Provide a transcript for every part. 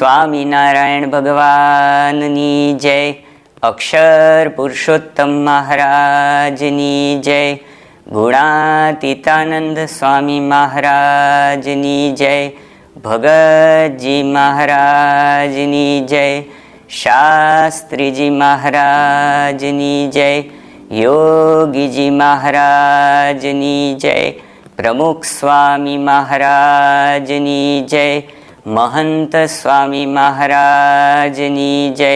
સ્વામિનારાયણ ભગવાનની જય. અક્ષર પુરુષોત્તમ મહારાજની જય. ગુણાતીતાનંદ સ્વામી મહારાજની જય. ભગતજી મહારાજની જય. શાસ્ત્રીજી મહારાજની જય. યોગીજી મહારાજની જય. પ્રમુખ સ્વામી મહારાજની જય. મહંત સ્વામી મહારાજની જય.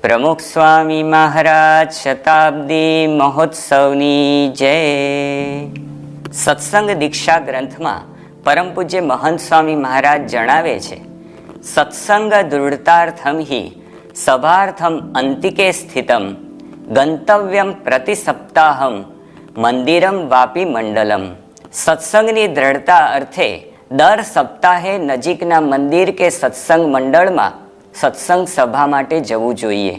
પ્રમુખ સ્વામી મહારાજ શતાબ્દી મહોત્સવની જય. સત્સંગ દીક્ષા ગ્રંથમાં પરમ પૂજ્ય મહંત સ્વામી મહારાજ જણાવે છે, સત્સંગ દૃઢતાર્થમ હિ સભાર્થમ અંતિકે સ્થિતમ ગંતવ્યમ પ્રતિ સપ્તાહમ મંદિરમ વાપી મંડલમ. સત્સંગની દ્રઢતા અર્થે દર સપ્તાહે નજીકના મંદિર કે સત્સંગ મંડળમાં સત્સંગ સભા માટે જવું જોઈએ.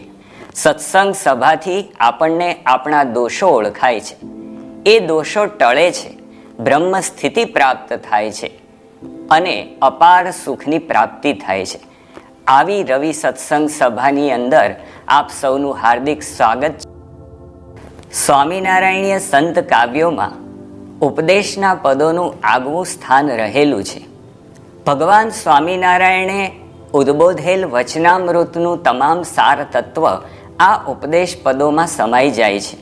સત્સંગ સભાથી આપણને આપણા દોષો ઓળખાય છે, એ દોષો ટળે છે, બ્રહ્મ સ્થિતિ પ્રાપ્ત થાય છે અને અપાર સુખની પ્રાપ્તિ થાય છે. આવી રવિ સત્સંગ સભાની અંદર આપ સૌનું હાર્દિક સ્વાગત છે. સ્વામિનારાયણીય સંત કાવ્યોમાં ઉપદેશના પદોનું આગવું સ્થાન રહેલું છે. ભગવાન સ્વામિનારાયણે ઉદ્બોધેલ વચનામૃતનું તમામ સાર તત્વ આ ઉપદેશ પદોમાં સમાઈ જાય છે.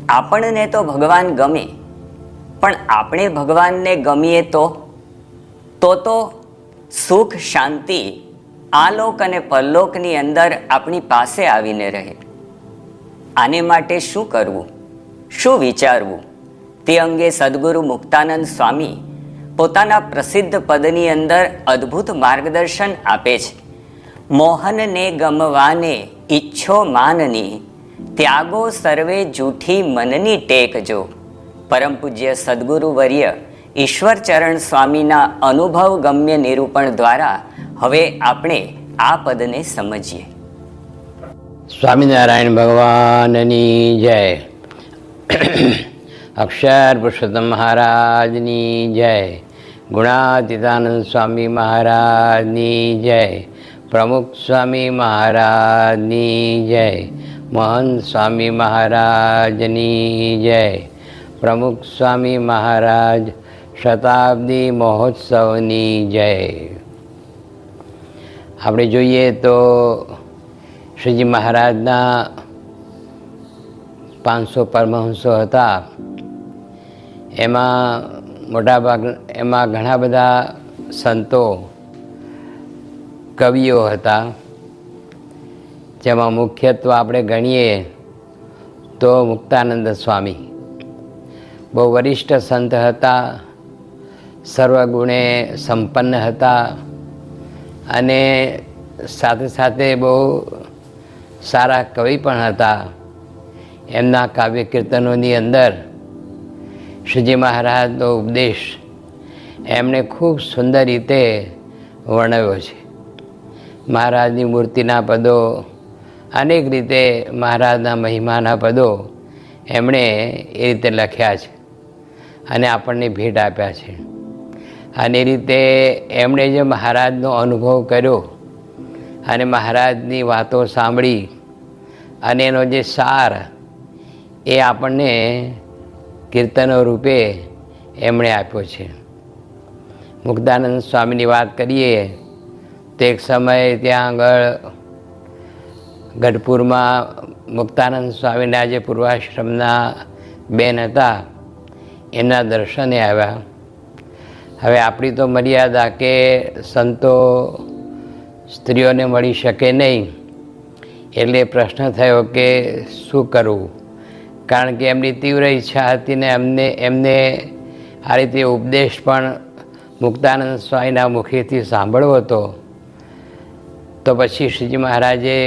આપણને તો ભગવાન ગમે, પણ આપણે ભગવાનને ગમીએ તો સુખ શાંતિ આલોક અને પરલોકની અંદર આપણી પાસે આવીને રહે. આને માટે શું કરવું, શું વિચારવું, તે અંગે સદગુરુ મુક્તાનંદ સ્વામી પોતાના પ્રસિદ્ધ પદની અંદર અદ્ભુત માર્ગદર્શન આપે છે. મોહનને ગમવાને ઈચ્છો માનની, ત્યાગો સર્વે જૂઠી મનની ટેકજો. પરમ પૂજ્ય સદગુરુ વર્ય ઈશ્વરચરણ સ્વામીના અનુભવ ગમ્ય નિરૂપણ દ્વારા હવે આપણે આ પદને સમજીએ. સ્વામિનારાયણ ભગવાનની જય. અક્ષર પુરુષોત્તમ મહારાજની જય. ગુણાતીતાનંદ સ્વામી મહારાજની જય. પ્રમુખ સ્વામી મહારાજની જય. મહંત સ્વામી મહારાજની જય. પ્રમુખ સ્વામી મહારાજ શતાબ્દી મહોત્સવની જય. આપણે જોઈએ તો શ્રીજી મહારાજના 500 પરમહંસો હતા. એમાં ઘણા બધા સંતો કવિઓ હતા. જેમાં મુખ્યત્વે આપણે ગણીએ તો મુક્તાનંદ સ્વામી બહુ વરિષ્ઠ સંત હતા, સર્વગુણે સંપન્ન હતા અને સાથે સાથે બહુ સારા કવિ પણ હતા. એમના કાવ્ય કીર્તનોની અંદર શ્રીજી મહારાજનો ઉપદેશ એમણે ખૂબ સુંદર રીતે વર્ણવ્યો છે. મહારાજની મૂર્તિના પદો, અનેક રીતે મહારાજના મહિમાના પદો એમણે એ રીતે લખ્યા છે અને આપણને ભેટ આપ્યા છે. અને એ રીતે એમણે જે મહારાજનો અનુભવ કર્યો અને મહારાજની વાતો સાંભળી અને એનો જે સાર એ આપણને કીર્તનો રૂપે એમણે આપ્યો છે. મુક્તાનંદ સ્વામીની વાત કરીએ તો એક સમયે ત્યાં આગળ ગઢપુરમાં મુક્તાનંદ સ્વામીના જે પૂર્વાશ્રમના બેન હતા એમના દર્શને આવ્યા. હવે આપણી તો મર્યાદા કે સંતો સ્ત્રીઓને મળી શકે નહીં, એટલે પ્રશ્ન થયો કે શું કરવું. કારણ કે એમની તીવ્ર ઈચ્છા હતી ને એમને આ રીતે ઉપદેશ પણ મુક્તાનંદ સ્વામીના મુખેથી સાંભળવો હતો. તો પછી શ્રીજી મહારાજે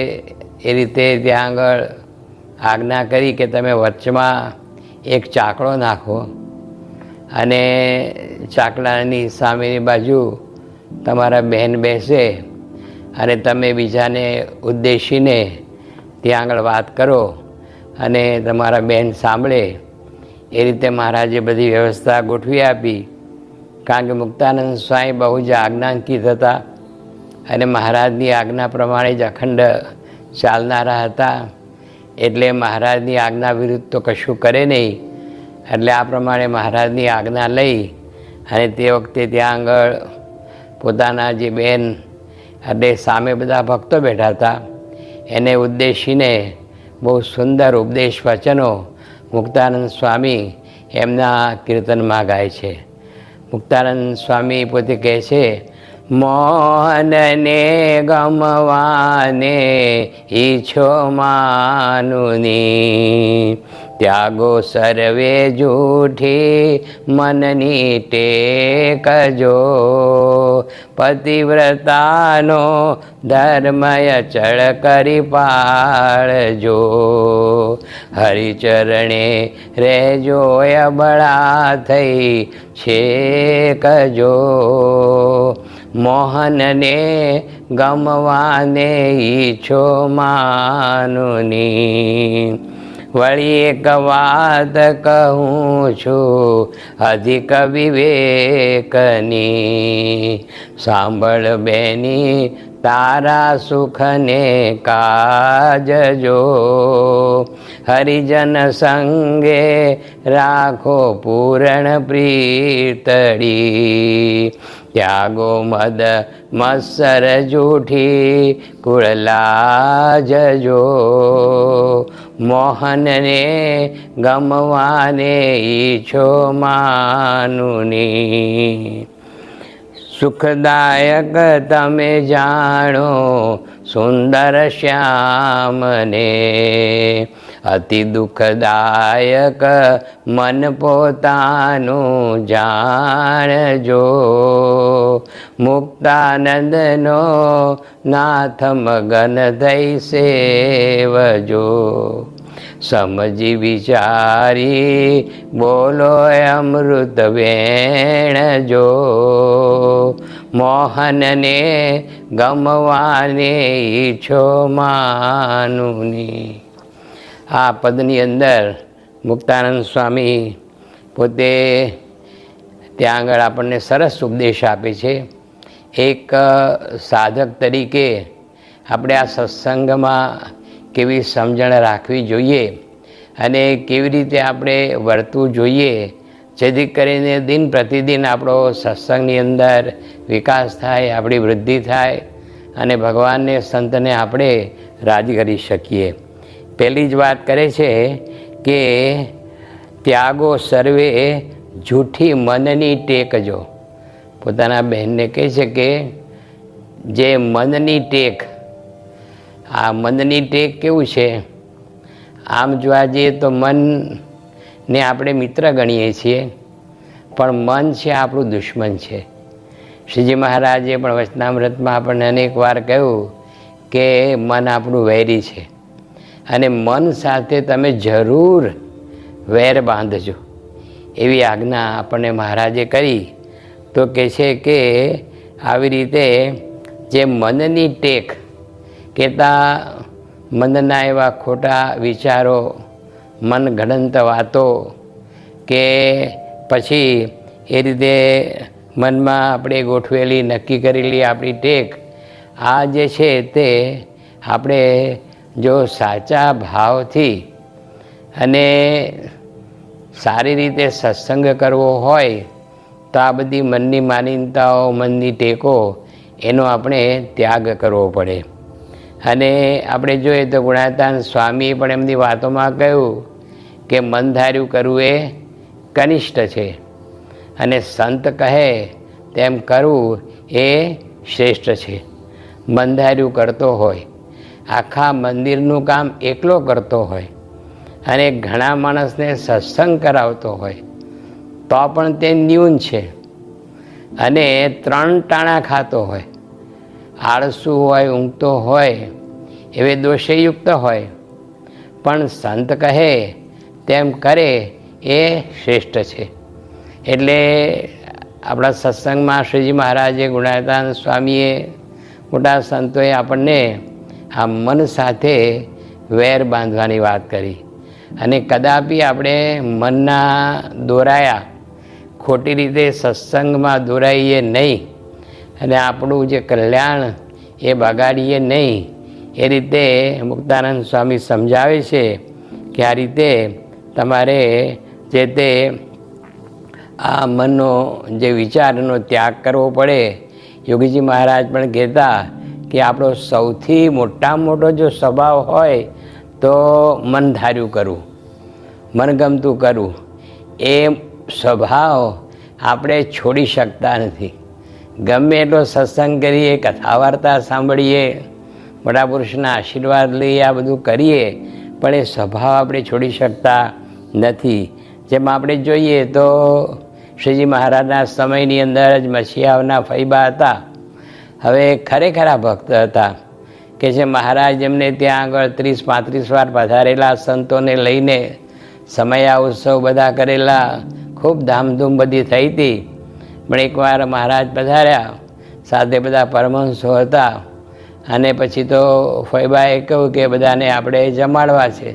એ રીતે ત્યાં આગળ આજ્ઞા કરી કે તમે વચમાં એક ચાકડો નાખો અને ચાકડાની સામેની બાજુ તમારા બહેન બેસે અને તમે બીજાને ઉદ્દેશીને ત્યાં આગળ વાત કરો અને તમારા બહેન સાંભળે. એ રીતે મહારાજે બધી વ્યવસ્થા ગોઠવી આપી. કારણ કે મુક્તાનંદ સ્વામી બહુ જ આજ્ઞાંકિત હતા અને મહારાજની આજ્ઞા પ્રમાણે જ અખંડ ચાલનારા હતા. એટલે મહારાજની આજ્ઞા વિરુદ્ધ તો કશું કરે નહીં. એટલે આ પ્રમાણે મહારાજની આજ્ઞા લઈ અને તે વખતે ત્યાં આગળ પોતાના જે બેન એટલે સામે બધા ભક્તો બેઠા હતા એને ઉદ્દેશીને બહુ સુંદર ઉપદેશ વચનો મુક્તાનંદ સ્વામી એમના કીર્તનમાં ગાય છે. મુક્તાનંદ સ્વામી પોતે કહે છે, મોહનને ગમવાને ઈચ્છો માનુની, ત્યાગો સર્વે જૂઠી મનની ટેકજો, પતિવ્રતાનો ધર્મય ચળ કરી પાળજો, હરિચરણે રહેજો અબળા થઈ છેકજો, મોહનને ગમવાને ઈચ્છો માનુની. વળી એક વાત કહું છું અધિક વિવેકની, સાંભળ બેની તારા સુખને કાજજો, હરિજન સંગે રાખો પૂરણ પ્રીતડી, ત્યાગો મદ મત્સર જૂઠી કુળલા જજો, મોહનને ગમવાને ઈચ્છો માનુની. સુખદાયક તમે જાણો સુંદર શ્યામને, અતિ દુઃખદાયક મન પોતાનું જાણજો, મુક્તાનંદનો નાથ મગન થઈ સેવજો, સમજી વિચારી બોલો અમૃત વેણજો, મોહનને ગમવાને ઈચ્છો માનુની. આ પદની અંદર મુક્તાનંદ સ્વામી પોતે ત્યાં આગળ આપણને સરસ ઉપદેશ આપે છે. એક સાધક તરીકે આપણે આ સત્સંગમાં કેવી સમજણ રાખવી જોઈએ અને કેવી રીતે આપણે વર્તવું જોઈએ, જેથી કરીને દિન પ્રતિદિન આપણો સત્સંગની અંદર વિકાસ થાય, આપણી વૃદ્ધિ થાય અને ભગવાનને સંતને આપણે રાજી કરી શકીએ. પહેલી જ વાત કરે છે કે ત્યાગો સર્વે જૂઠી મનની ટેકજો. પોતાના બહેનને કહે છે કે જે મનની ટેક, આ મનની ટેક કેવું છે, આમ જોવા જઈએ તો મનને આપણે મિત્ર ગણીએ છીએ, પણ મન છે આપણું દુશ્મન છે. શ્રીજી મહારાજે પણ વચનામૃતમાં આપણને અનેક વાર કહ્યું કે મન આપણું વૈરી છે અને મન સાથે તમે જરૂર વેર બાંધજો, એવી આજ્ઞા આપણને મહારાજે કરી. તો કહે છે કે આવી રીતે જે મનની ટેક કહેતા મનના એવા ખોટા વિચારો, મનગઢંત વાતો કે પછી એ રીતે મનમાં આપણે ગોઠવેલી નક્કી કરેલી આપણી ટેક, આ જે છે તે આપણે જો સાચા ભાવથી અને સારી રીતે સત્સંગ કરવો હોય તો આ બધી મનની માનીનતાઓ, મનની ટેકો, એનો આપણે ત્યાગ કરવો પડે. અને આપણે જોઈએ તો ગુણાતાન સ્વામીએ પણ એમની વાતોમાં કહ્યું કે મન ધાર્યું કરવું એ કનિષ્ઠ છે અને સંત કહે તેમ કરવું એ શ્રેષ્ઠ છે. મન ધાર્યું કરતો હોય, આખા મંદિરનું કામ એકલો કરતો હોય અને ઘણા માણસને સત્સંગ કરાવતો હોય તો પણ તે ન્યૂન છે. અને 3 ટાણા ખાતો હોય, આળસુ હોય, ઊંઘતો હોય, એવે દોષયુક્ત હોય, પણ સંત કહે તેમ કરે એ શ્રેષ્ઠ છે. એટલે આપણા સત્સંગમાં શ્રીજી મહારાજે, ગુણાતાન સ્વામીએ, મોટા સંતોએ આપણને આ મન સાથે વેર બાંધવાની વાત કરી. અને કદાપી આપણે મનના દોરાયા ખોટી રીતે સત્સંગમાં દોરાઈએ નહીં અને આપણું જે કલ્યાણ એ બગાડીએ નહીં. એ રીતે મુક્તાનંદ સ્વામી સમજાવે છે કે આ રીતે તમારે જે તે આ મનનો જે વિચારનો ત્યાગ કરવો પડે. યોગીજી મહારાજ પણ કહેતા કે આપણો સૌથી મોટામાં મોટો જો સ્વભાવ હોય તો મન ધાર્યું કરવું, મનગમતું કરવું. એ સ્વભાવ આપણે છોડી શકતા નથી. ગમે એટલો સત્સંગ કરીએ, કથા વાર્તા સાંભળીએ, મોટા પુરુષના આશીર્વાદ લઈએ, આ બધું કરીએ, પણ એ સ્વભાવ આપણે છોડી શકતા નથી. જેમ આપણે જોઈએ તો શ્રીજી મહારાજના સમયની અંદર જ મસીહાઓના ફૈબા હતા. હવે ખરેખર ભક્ત હતા કે જે મહારાજ એમને ત્યાં આગળ 30-35 વાર પધારેલા, સંતોને લઈને સમયા ઉત્સવ બધા કરેલા, ખૂબ ધામધૂમ બધી થઈ હતી. પણ એકવાર મહારાજ પધાર્યા, સાથે બધા પરમહંસો હતા, અને પછી તો ફૈબાએ કહ્યું કે બધાને આપણે જમાડવા છે,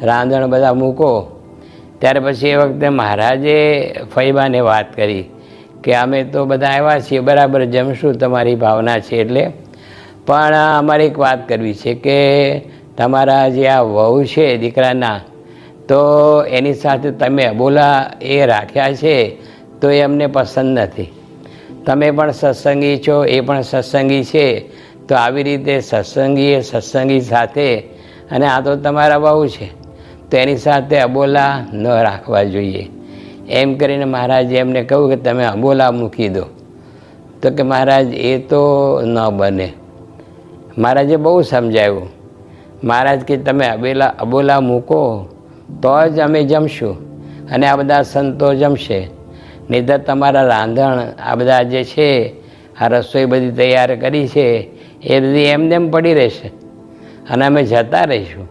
રાંધણ બધા મૂકો. ત્યારે પછી એ વખતે મહારાજે ફૈબાને વાત કરી કે અમે તો બધા આવ્યા છીએ, બરાબર જમશું, તમારી ભાવના છે એટલે, પણ અમારે એક વાત કરવી છે કે તમારા જે આ વહુ છે દીકરાના, તો એની સાથે તમે અબોલા એ રાખ્યા છે તો એ અમને પસંદ નથી. તમે પણ સત્સંગી છો, એ પણ સત્સંગી છે, તો આવી રીતે સત્સંગીએ સત્સંગી સાથે, અને આ તો તમારા વહુ છે, તો એની સાથે અબોલા ન રાખવા જોઈએ. એમ કરીને મહારાજે એમને કહ્યું કે તમે અબોલા મૂકી દો. તો કે મહારાજ એ તો ન બને. મહારાજે બહુ સમજાવ્યું. મહારાજ કે તમે અબોલા મૂકો તો જ અમે જમશું, અને આ બધા સંતો જમશે. નહીંતર તમારા રાંધણ આ બધા જે છે, આ રસોઈ બધી તૈયાર કરી છે, એ બધી એમને એમ પડી રહેશે, અને અમે જતા રહીશું.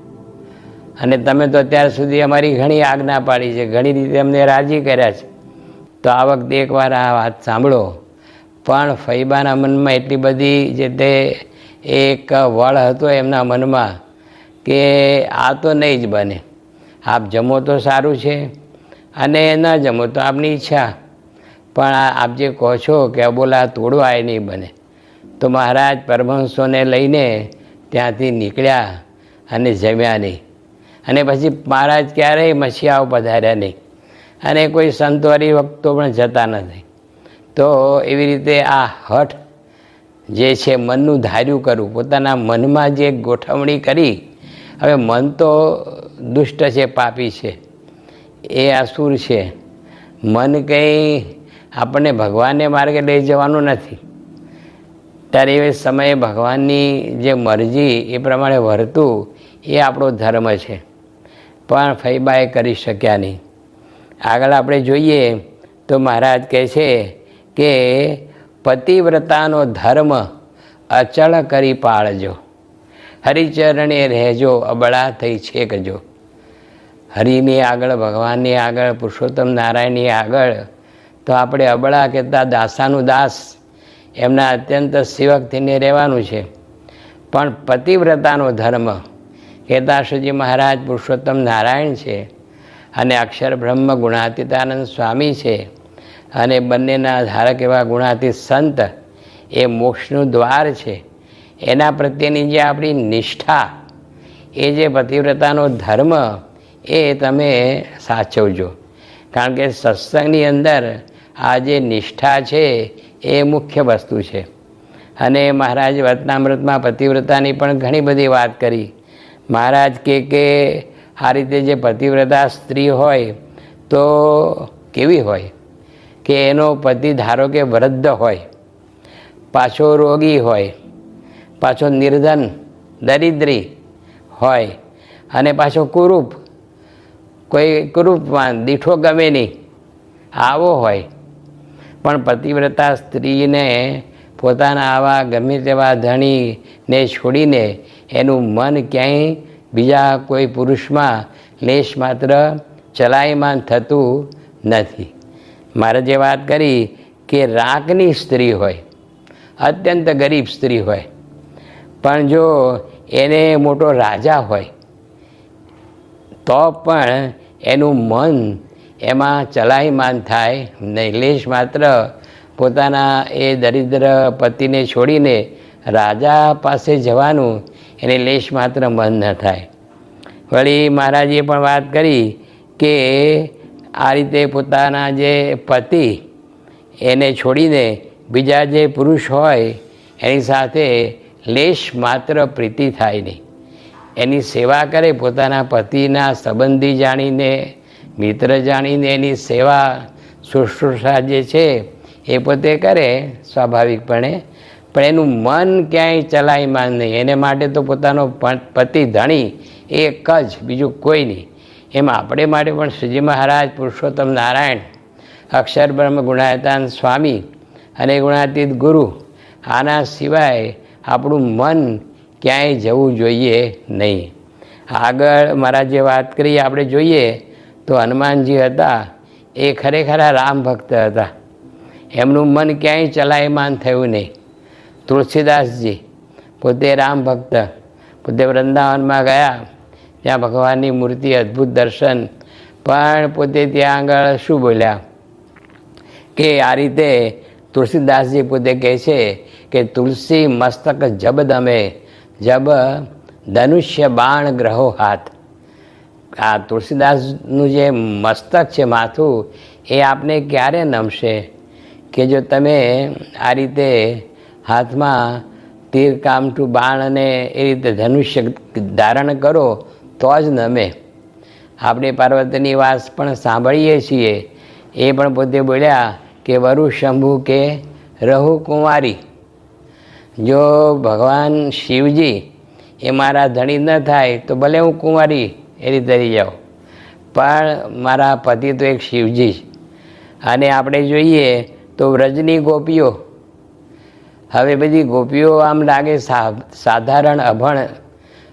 અને તમે તો અત્યાર સુધી અમારી ઘણી આજ્ઞા પાડી છે, ઘણી રીતે અમને રાજી કર્યા છે, તો આ વખતે એકવાર આ વાત સાંભળો. પણ ફૈબાના મનમાં એટલી બધી જે તે એક વળ હતો એમના મનમાં કે આ તો નહીં જ બને. આપ જમો તો સારું છે, અને ન જમો તો આપની ઈચ્છા, પણ આપ જે કહો છો કે અબોલા તોડવા એ નહીં બને. તો મહારાજ પરમહંસોને લઈને ત્યાંથી નીકળ્યા અને જમ્યા નહીં. અને પછી મહારાજ ક્યારેય મસીહાઓ પધાર્યા નહીં, અને કોઈ સંતો હરિભક્તો પણ જતા નથી. તો એવી રીતે આ હઠ જે છે, મનનું ધાર્યું કરવું, પોતાના મનમાં જે ગોઠવણી કરી. હવે મન તો દુષ્ટ છે, પાપી છે, એ અસુર છે. મન કંઈ આપણને ભગવાનને માર્ગે લઈ જવાનું નથી. ત્યારે એ સમયે ભગવાનની જે મરજી એ પ્રમાણે વર્તું એ આપણો ધર્મ છે. પણ ફૈબાએ કરી શક્યા નહીં. આગળ આપણે જોઈએ તો મહારાજ કહે છે કે પતિવ્રતાનો ધર્મ અચળ કરી પાળજો, હરિચરણે રહેજો, અબળા થઈ છેકજો. હરિની આગળ, ભગવાનની આગળ, પુરુષોત્તમ નારાયણની આગળ તો આપણે અબળા કહેતા દાસાનું દાસ, એમના અત્યંત સેવક થઈને રહેવાનું છે. પણ પતિવ્રતાનો ધર્મ કહેતા શ્રીજી મહારાજ પુરુષોત્તમ નારાયણ છે, અને અક્ષર બ્રહ્મ ગુણાતીતાનંદ સ્વામી છે, અને બંનેના ધારક એવા ગુણાતીત સંત, એ મોક્ષનું દ્વાર છે. એના પ્રત્યેની જે આપણી નિષ્ઠા, એ જે પતિવ્રતાનો ધર્મ, એ તમે સાચવજો. કારણ કે સત્સંગની અંદર આ જે નિષ્ઠા છે એ મુખ્ય વસ્તુ છે. અને મહારાજ વતનામૃતમાં પતિવ્રતાની પણ ઘણી બધી વાત કરી. મહારાજ કે આ રીતે જે પતિવ્રતા સ્ત્રી હોય તો કેવી હોય કે એનો પતિ ધારો કે વૃદ્ધ હોય, પાછો રોગી હોય, પાછો નિર્ધન દરિદ્રી હોય, અને પાછો કુરૂપ, કોઈ કુરૂપવાન, દીઠો ગમે નહીં, આવો હોય. પણ પતિવ્રતા સ્ત્રીને પોતાના આવા ગમે તેવા ધણીને છોડીને એનું મન ક્યાંય બીજા કોઈ પુરુષમાં લેશ માત્ર ચલાયમાન થતું નથી. મારે જે વાત કરી કે રાકની સ્ત્રી હોય, અત્યંત ગરીબ સ્ત્રી હોય, પણ જો એને મોટો રાજા હોય તો પણ એનું મન એમાં ચલાયમાન થાય નહીં. લેશ માત્ર પોતાના એ દરિદ્ર પતિને છોડીને રાજા પાસે જવાનું એને લેશ માત્ર મન ન થાય. વળી મહારાજે પણ વાત કરી કે આ રીતે પોતાના જે પતિ એને છોડીને બીજા જે પુરુષ હોય એની સાથે લેશ માત્ર પ્રીતિ થાય નહીં. એની સેવા કરે, પોતાના પતિના સંબંધી જાણીને, મિત્ર જાણીને એની સેવા શુશ્રૂષા જે છે એ પોતે કરે સ્વાભાવિકપણે, પણ એનું મન ક્યાંય ચલાયમાન નહીં. એને માટે તો પોતાનો પતિ ધણી એક જ, બીજું કોઈ નહીં. એમ આપણે માટે પણ શ્રીજી મહારાજ પુરુષોત્તમ નારાયણ, અક્ષર બ્રહ્મ ગુણાયતાન સ્વામી અને ગુણાતીત ગુરુ, આના સિવાય આપણું મન ક્યાંય જવું જોઈએ નહીં. આગળ મારા જે વાત કરી આપણે જોઈએ તો હનુમાનજી હતા એ ખરેખર રામ ભક્ત હતા. એમનું મન ક્યાંય ચલાયમાન થયું નહીં. તુલસીદાસજી પોતે રામ ભક્ત, પોતે વૃંદાવનમાં ગયા, ત્યાં ભગવાનની મૂર્તિ, અદ્ભુત દર્શન, પણ પોતે ત્યાં આગળ શું બોલ્યા કે આ રીતે તુલસીદાસજી પોતે કહે છે કે તુલસી મસ્તક જબ દમે, જબ ધનુષ્ય બાણ ગ્રહો હાથ. આ તુલસીદાસનું જે મસ્તક છે, માથું, એ આપને ક્યારે નમશે કે જો તમે આ રીતે હાથમાં તીર કામઠું બાણ અને એ રીતે ધનુષ્ય ધારણ કરો તો જ નમે. આપણે પાર્વતીની વાત પણ સાંભળીએ છીએ. એ પણ પોતે બોલ્યા કે વરુ શંભુ કે રહુ કુંવારી. જો ભગવાન શિવજી એ મારા ધણી ન થાય તો ભલે હું કુંવારી એ રીતે રહી જાઉં, પણ મારા પતિ તો એક શિવજી જ. અને આપણે જોઈએ તો વ્રજની ગોપીઓ, હવે બધી ગોપીઓ આમ લાગે સાધારણ અભણ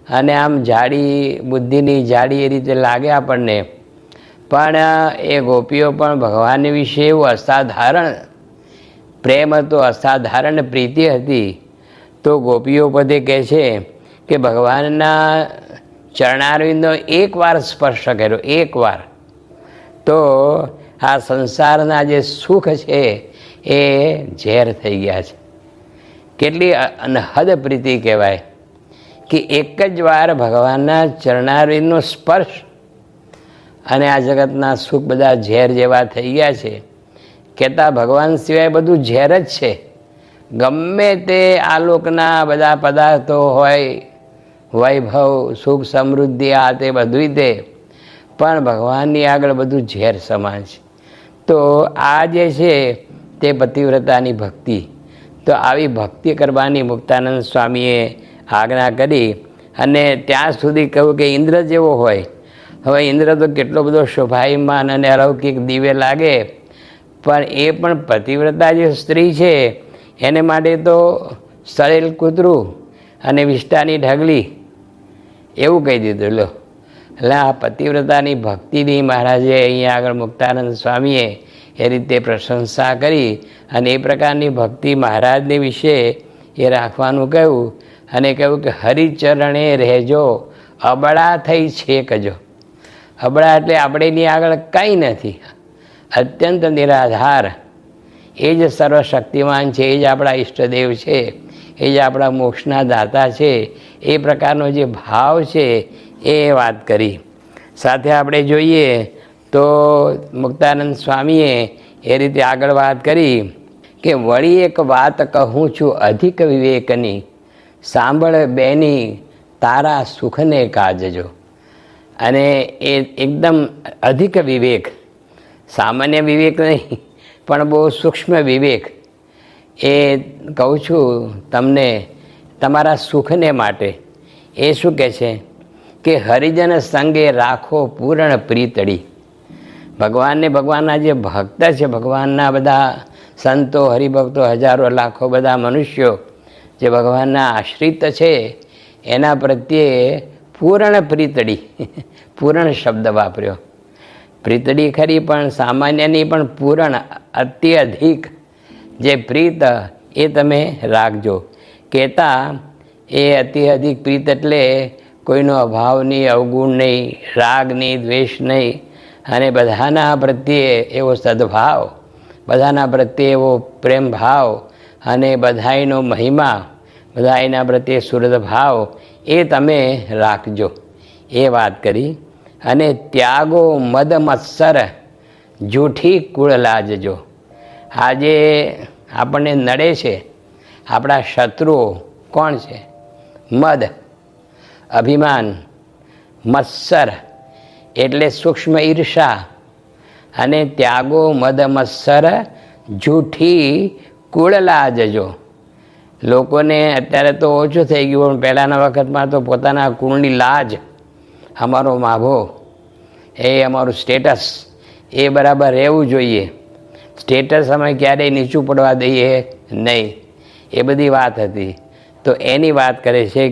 અને આમ જાડી, બુદ્ધિની જાડી એ રીતે લાગે આપણને, પણ એ ગોપીઓ પણ ભગવાન વિશે એવું અસાધારણ પ્રેમ હતો, અસાધારણ પ્રીતિ હતી. તો ગોપીઓ પોતે કહે છે કે ભગવાનના ચરણારવિંદનો એકવાર સ્પર્શ કર્યો, એકવાર, તો આ સંસારના જે સુખ છે એ ઝેર થઈ ગયા છે. કેટલી અનહદ પ્રીતિ કહેવાય કે એક જ વાર ભગવાનના ચરણારવિંદનો સ્પર્શ અને આ જગતના સુખ બધા ઝેર જેવા થઈ ગયા છે. કહેતા ભગવાન સિવાય બધું ઝેર જ છે. ગમે તે આલોકના બધા પદાર્થો હોય, વૈભવ, સુખ, સમૃદ્ધિ, આ તે બધું તે, પણ ભગવાનની આગળ બધું ઝેર સમાન છે. તો આ જે છે તે પતિવ્રતાની ભક્તિ. તો આવી ભક્તિ કરવાની મુક્તાનંદ સ્વામીએ આજ્ઞા કરી. અને ત્યાં સુધી કહ્યું કે ઇન્દ્ર જેવો હોય. હવે ઇન્દ્ર તો કેટલો બધો શોભાયમાન અને અલૌકિક દિવ્ય લાગે, પણ એ પણ પતિવ્રતા જે સ્ત્રી છે એને માટે તો સળેલ કૂતરું અને વિષ્ટાની ઢગલી એવું કહી દીધું. લો, એટલે આ પતિવ્રતાની ભક્તિની મહારાજે અહીંયા આગળ મુક્તાનંદ સ્વામીએ એ રીતે પ્રશંસા કરી અને એ પ્રકારની ભક્તિ મહારાજને વિશે એ રાખવાનું કહ્યું. અને કહ્યું કે હરિચરણે રહેજો, અબળા થઈ છેકજો. અબળા એટલે આપણેની આગળ કંઈ નથી, અત્યંત નિરાધાર. એ જ સર્વશક્તિમાન છે, એ જ આપણા ઈષ્ટદેવ છે, એ જ આપણા મોક્ષના દાતા છે. એ પ્રકારનો જે ભાવ છે એ વાત કરી. સાથે આપણે જોઈએ તો મુક્તાનંદ સ્વામીએ એ રીતે આગળ વાત કરી કે વળી એક વાત કહું છું અધિક વિવેકની, સાંભળ બેની તારા સુખને કાજજો. અને એ એકદમ અધિક વિવેક, સામાન્ય વિવેક નહીં પણ બહુ સૂક્ષ્મ વિવેક, એ કહું છું તમને તમારા સુખને માટે. એ શું કહે છે કે હરિજન સંગે રાખો પૂર્ણ પ્રીતડી. ભગવાનને, ભગવાનના જે ભક્ત છે, ભગવાનના બધા સંતો, હરિભક્તો, હજારો લાખો બધા મનુષ્યો જે ભગવાનના આશ્રિત છે એના પ્રત્યે પૂર્ણ પ્રીતડી, પૂર્ણ શબ્દ વાપર્યો. પ્રીતડી ખરી પણ સામાન્યની પણ પૂર્ણ, અત્યધિક જે પ્રીત એ તમે રાખજો. કહેતા એ અતિ અધિક પ્રીત એટલે કોઈનો અભાવ નહીં, અવગુણ નહીં, રાગ નહીં, દ્વેષ નહીં, અને બધાના પ્રત્યે એવો સદભાવ, બધાના પ્રત્યે એવો પ્રેમ ભાવ, અને બધાયનો મહિમા બધા એના પ્રત્યે સુહૃદ ભાવ એ તમે રાખજો, એ વાત કરી. અને ત્યાગો મદ મત્સર જૂઠી કુળ લાજજો. આજે આપણને નડે છે આપણા શત્રુઓ કોણ છે? મદ, અભિમાન, મત્સર એટલે સૂક્ષ્મ ઈર્ષા, અને ત્યાગો મદ મત્સર જૂઠી કુળ લાજજો. લોકોને અત્યારે તો ઓછું થઈ ગયું, પણ પહેલાંના વખતમાં તો પોતાના કુળની લાજ, અમારો માભો, એ અમારું સ્ટેટસ એ બરાબર રહેવું જોઈએ. સ્ટેટસ અમે ક્યારેય નીચું પડવા દઈએ નહીં, એ બધી વાત હતી. તો એની વાત કરે છે કે